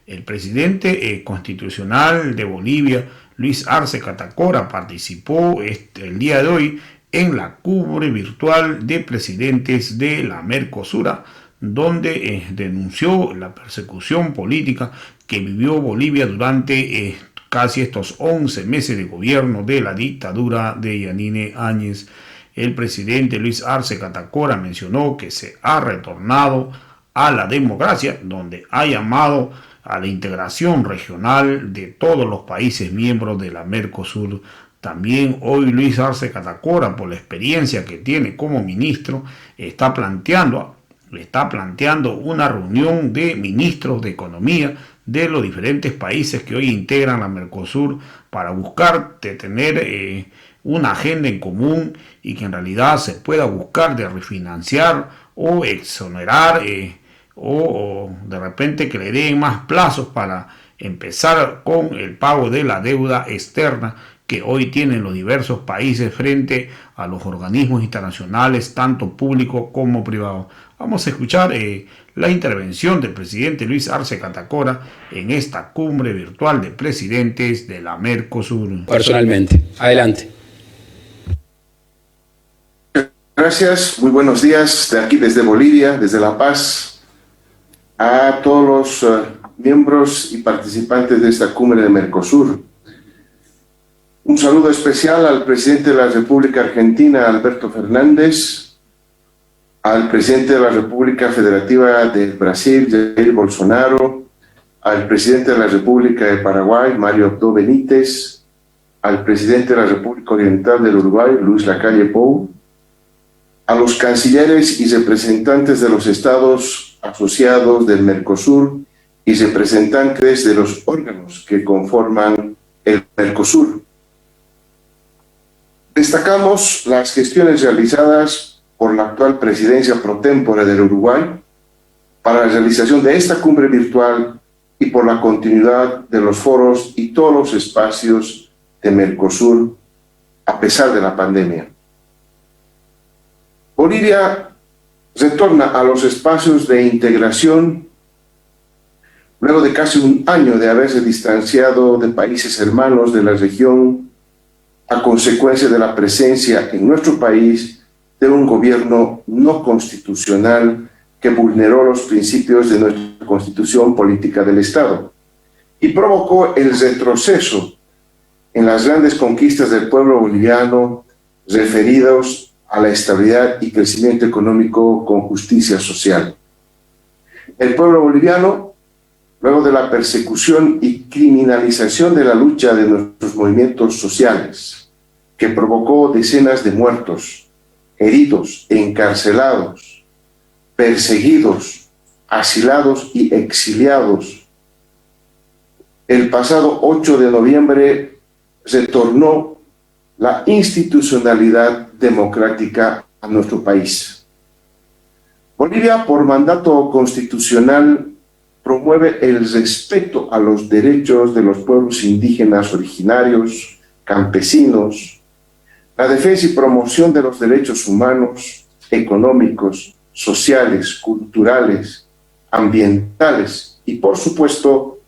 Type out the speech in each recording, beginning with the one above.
El presidente constitucional de Bolivia, Luis Arce Catacora, participó el día de hoy en la cumbre virtual de presidentes de la Mercosur, donde denunció la persecución política que vivió Bolivia durante casi estos 11 meses de gobierno de la dictadura de Yanine Áñez. El presidente Luis Arce Catacora mencionó que se ha retornado a la democracia, donde ha llamado a la integración regional de todos los países miembros de la Mercosur. También hoy Luis Arce Catacora, por la experiencia que tiene como ministro, está planteando una reunión de ministros de economía de los diferentes países que hoy integran la Mercosur para buscar de tener una agenda en común y que en realidad se pueda buscar de refinanciar o exonerar o de repente que le den más plazos para empezar con el pago de la deuda externa que hoy tienen los diversos países frente a los organismos internacionales, tanto públicos como privados. Vamos a escuchar la intervención del presidente Luis Arce Catacora en esta cumbre virtual de presidentes de la Mercosur. Personalmente, adelante. Gracias, muy buenos días de aquí desde Bolivia, desde La Paz, a todos los miembros y participantes de esta cumbre de Mercosur. Un saludo especial al presidente de la República Argentina, Alberto Fernández, al presidente de la República Federativa de Brasil, Jair Bolsonaro, al presidente de la República de Paraguay, Mario Abdo Benítez, al presidente de la República Oriental del Uruguay, Luis Lacalle Pou, a los cancilleres y representantes de los estados asociados del Mercosur y representantes de los órganos que conforman el Mercosur. Destacamos las gestiones realizadas por la actual presidencia pro tempore del Uruguay para la realización de esta cumbre virtual y por la continuidad de los foros y todos los espacios de Mercosur a pesar de la pandemia. Bolivia retorna a los espacios de integración luego de casi un año de haberse distanciado de países hermanos de la región a consecuencia de la presencia en nuestro país de un gobierno no constitucional que vulneró los principios de nuestra Constitución Política del Estado y provocó el retroceso en las grandes conquistas del pueblo boliviano referidos a la estabilidad y crecimiento económico con justicia social. El pueblo boliviano, luego de la persecución y criminalización de la lucha de nuestros movimientos sociales, que provocó decenas de muertos, heridos, encarcelados, perseguidos, asilados y exiliados, el pasado 8 de noviembre retornó la institucionalidad democrática a nuestro país. Bolivia, por mandato constitucional, promueve el respeto a los derechos de los pueblos indígenas originarios, campesinos, la defensa y promoción de los derechos humanos, económicos, sociales, culturales, ambientales y, por supuesto,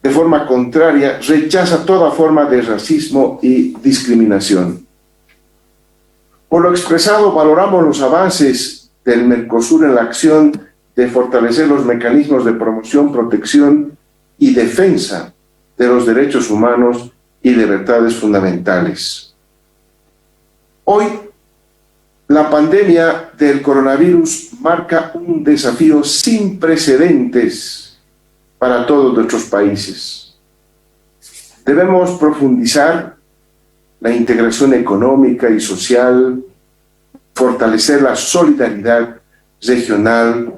de forma contraria, rechaza toda forma de racismo y discriminación. Por lo expresado, valoramos los avances del Mercosur en la acción de fortalecer los mecanismos de promoción, protección y defensa de los derechos humanos y libertades fundamentales. Hoy, la pandemia del coronavirus marca un desafío sin precedentes para todos nuestros países. Debemos profundizar la integración económica y social, fortalecer la solidaridad regional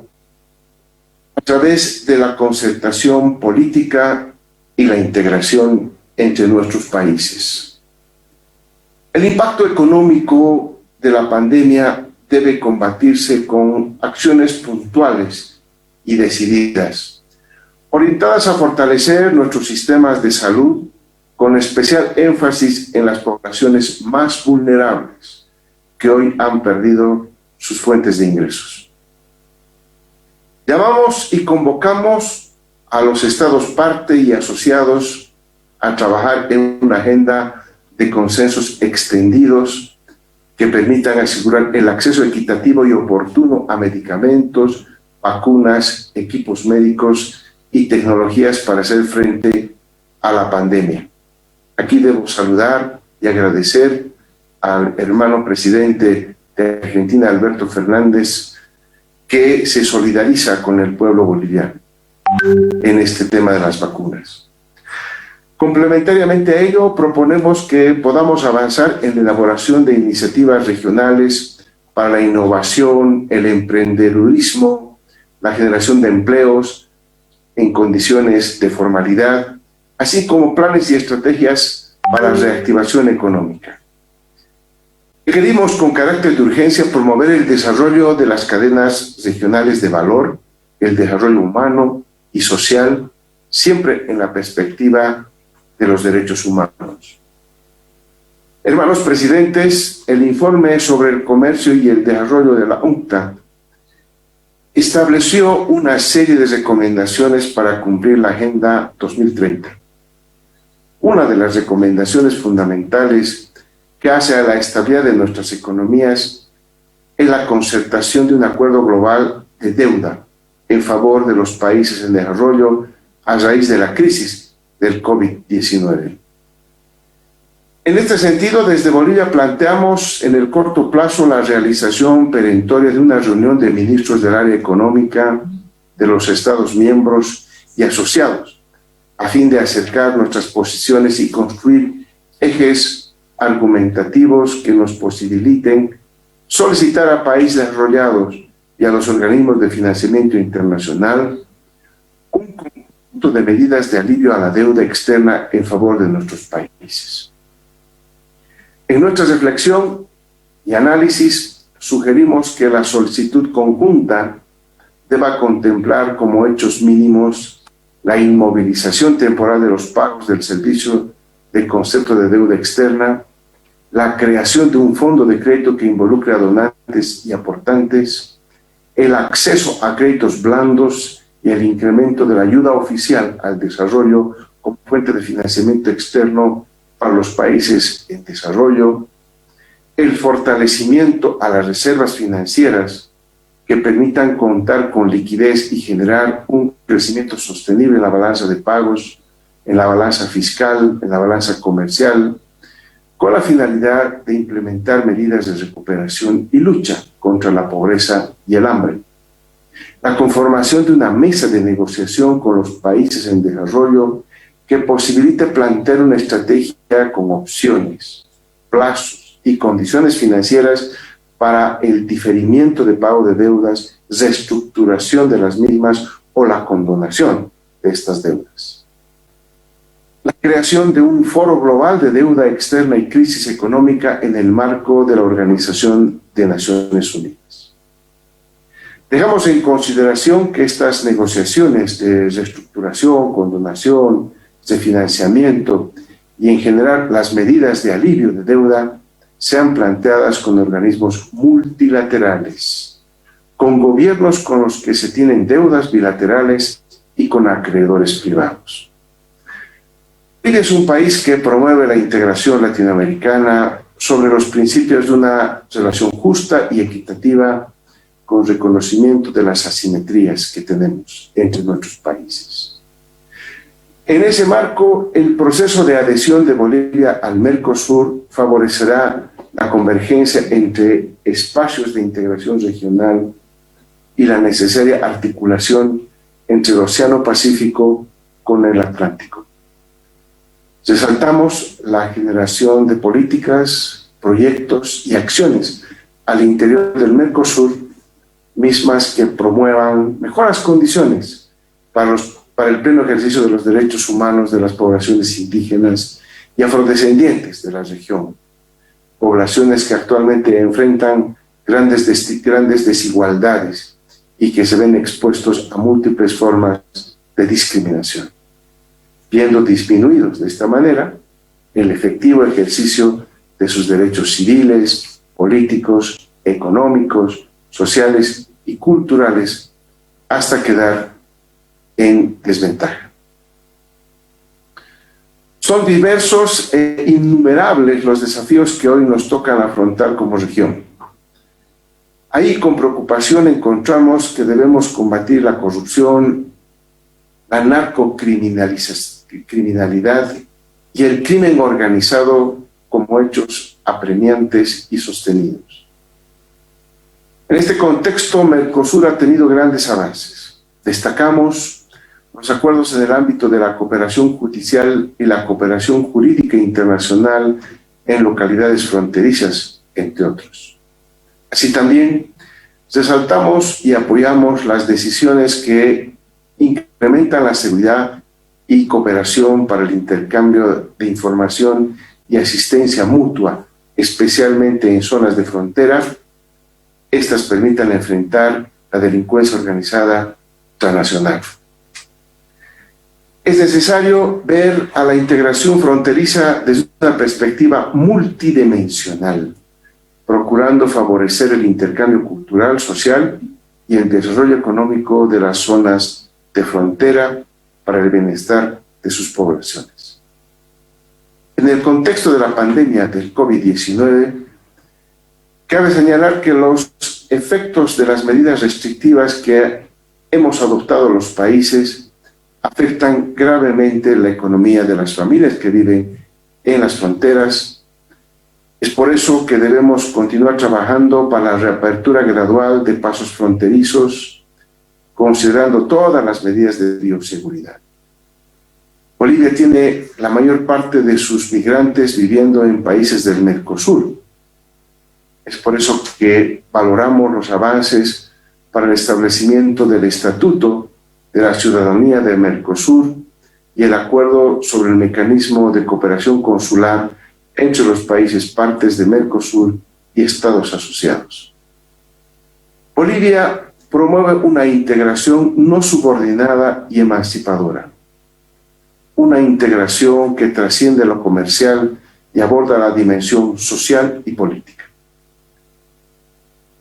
a través de la concertación política y la integración entre nuestros países. El impacto económico de la pandemia debe combatirse con acciones puntuales y decididas, orientadas a fortalecer nuestros sistemas de salud, con especial énfasis en las poblaciones más vulnerables que hoy han perdido sus fuentes de ingresos. Llamamos y convocamos a los Estados parte y asociados a trabajar en una agenda de consensos extendidos que permitan asegurar el acceso equitativo y oportuno a medicamentos, vacunas, equipos médicos y tecnologías para hacer frente a la pandemia. Aquí debo saludar y agradecer al hermano presidente de Argentina, Alberto Fernández, que se solidariza con el pueblo boliviano en este tema de las vacunas. Complementariamente a ello, proponemos que podamos avanzar en la elaboración de iniciativas regionales para la innovación, el emprendedurismo, la generación de empleos en condiciones de formalidad, así como planes y estrategias para la reactivación económica. Requerimos con carácter de urgencia promover el desarrollo de las cadenas regionales de valor, el desarrollo humano y social, siempre en la perspectiva de los derechos humanos. Hermanos presidentes, el informe sobre el comercio y el desarrollo de la UNCTAD estableció una serie de recomendaciones para cumplir la Agenda 2030. Una de las recomendaciones fundamentales que hace a la estabilidad de nuestras economías es la concertación de un acuerdo global de deuda en favor de los países en desarrollo a raíz de la crisis del COVID-19. En este sentido, desde Bolivia planteamos en el corto plazo la realización perentoria de una reunión de ministros del área económica de los Estados miembros y asociados, a fin de acercar nuestras posiciones y construir ejes argumentativos que nos posibiliten solicitar a países desarrollados y a los organismos de financiamiento internacional un conjunto de medidas de alivio a la deuda externa en favor de nuestros países. En nuestra reflexión y análisis sugerimos que la solicitud conjunta deba contemplar como hechos mínimos la inmovilización temporal de los pagos del servicio de concepto de deuda externa, la creación de un fondo de crédito que involucre a donantes y aportantes, el acceso a créditos blandos y el incremento de la ayuda oficial al desarrollo como fuente de financiamiento externo para los países en desarrollo, el fortalecimiento a las reservas financieras que permitan contar con liquidez y generar un crecimiento sostenible en la balanza de pagos, en la balanza fiscal, en la balanza comercial, con la finalidad de implementar medidas de recuperación y lucha contra la pobreza y el hambre. La conformación de una mesa de negociación con los países en desarrollo que posibilite plantear una estrategia con opciones, plazos y condiciones financieras para el diferimiento de pago de deudas, reestructuración de las mismas o la condonación de estas deudas. La creación de un foro global de deuda externa y crisis económica en el marco de la Organización de Naciones Unidas. Dejamos en consideración que estas negociaciones de reestructuración, condonación, de financiamiento y en general las medidas de alivio de deuda sean planteadas con organismos multilaterales, con gobiernos con los que se tienen deudas bilaterales y con acreedores privados. Bolivia es un país que promueve la integración latinoamericana sobre los principios de una relación justa y equitativa con reconocimiento de las asimetrías que tenemos entre nuestros países. En ese marco, el proceso de adhesión de Bolivia al Mercosur favorecerá la convergencia entre espacios de integración regional y la necesaria articulación entre el Océano Pacífico con el Atlántico. Resaltamos la generación de políticas, proyectos y acciones al interior del Mercosur, mismas que promuevan mejores condiciones para el pleno ejercicio de los derechos humanos de las poblaciones indígenas y afrodescendientes de la región, poblaciones que actualmente enfrentan grandes desigualdades y que se ven expuestos a múltiples formas de discriminación, viendo disminuidos de esta manera el efectivo ejercicio de sus derechos civiles, políticos, económicos, sociales y culturales, hasta quedar en desventaja. Son diversos e innumerables los desafíos que hoy nos tocan afrontar como región. Ahí con preocupación encontramos que debemos combatir la corrupción, la narcocriminalidad y el crimen organizado como hechos apremiantes y sostenidos. En este contexto, Mercosur ha tenido grandes avances. Destacamos los acuerdos en el ámbito de la cooperación judicial y la cooperación jurídica internacional en localidades fronterizas, entre otros. Así también resaltamos y apoyamos las decisiones que incrementan la seguridad y cooperación para el intercambio de información y asistencia mutua, especialmente en zonas de frontera. Estas permitan enfrentar la delincuencia organizada transnacional. Es necesario ver a la integración fronteriza desde una perspectiva multidimensional, procurando favorecer el intercambio cultural, social y el desarrollo económico de las zonas de frontera para el bienestar de sus poblaciones. En el contexto de la pandemia del COVID-19, cabe señalar que los efectos de las medidas restrictivas que hemos adoptado los países afectan gravemente la economía de las familias que viven en las fronteras. Es por eso que debemos continuar trabajando para la reapertura gradual de pasos fronterizos, considerando todas las medidas de bioseguridad. Bolivia tiene la mayor parte de sus migrantes viviendo en países del Mercosur. Es por eso que valoramos los avances para el establecimiento del Estatuto de la Ciudadanía del Mercosur y el acuerdo sobre el mecanismo de cooperación consular entre los países partes de Mercosur y estados asociados. Bolivia promueve una integración no subordinada y emancipadora, una integración que trasciende lo comercial y aborda la dimensión social y política.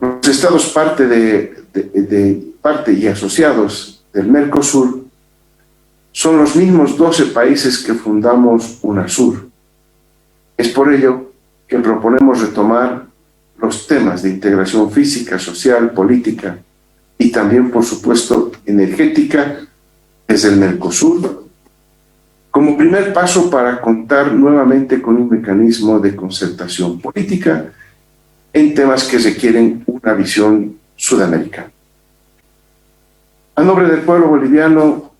Los estados parte y asociados del Mercosur son los mismos 12 países que fundamos UNASUR. Es por ello que proponemos retomar los temas de integración física, social, política y también, por supuesto, energética desde el Mercosur, como primer paso para contar nuevamente con un mecanismo de concertación política en temas que requieren una visión sudamericana. A nombre del pueblo boliviano,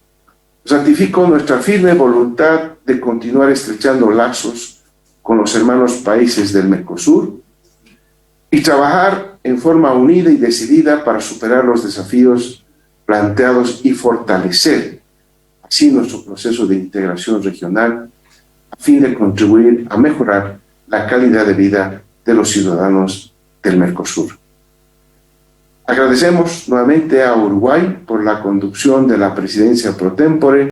ratifico nuestra firme voluntad de continuar estrechando lazos con los hermanos países del Mercosur y trabajar en forma unida y decidida para superar los desafíos planteados y fortalecer así nuestro proceso de integración regional a fin de contribuir a mejorar la calidad de vida de los ciudadanos del Mercosur. Agradecemos nuevamente a Uruguay por la conducción de la presidencia pro tempore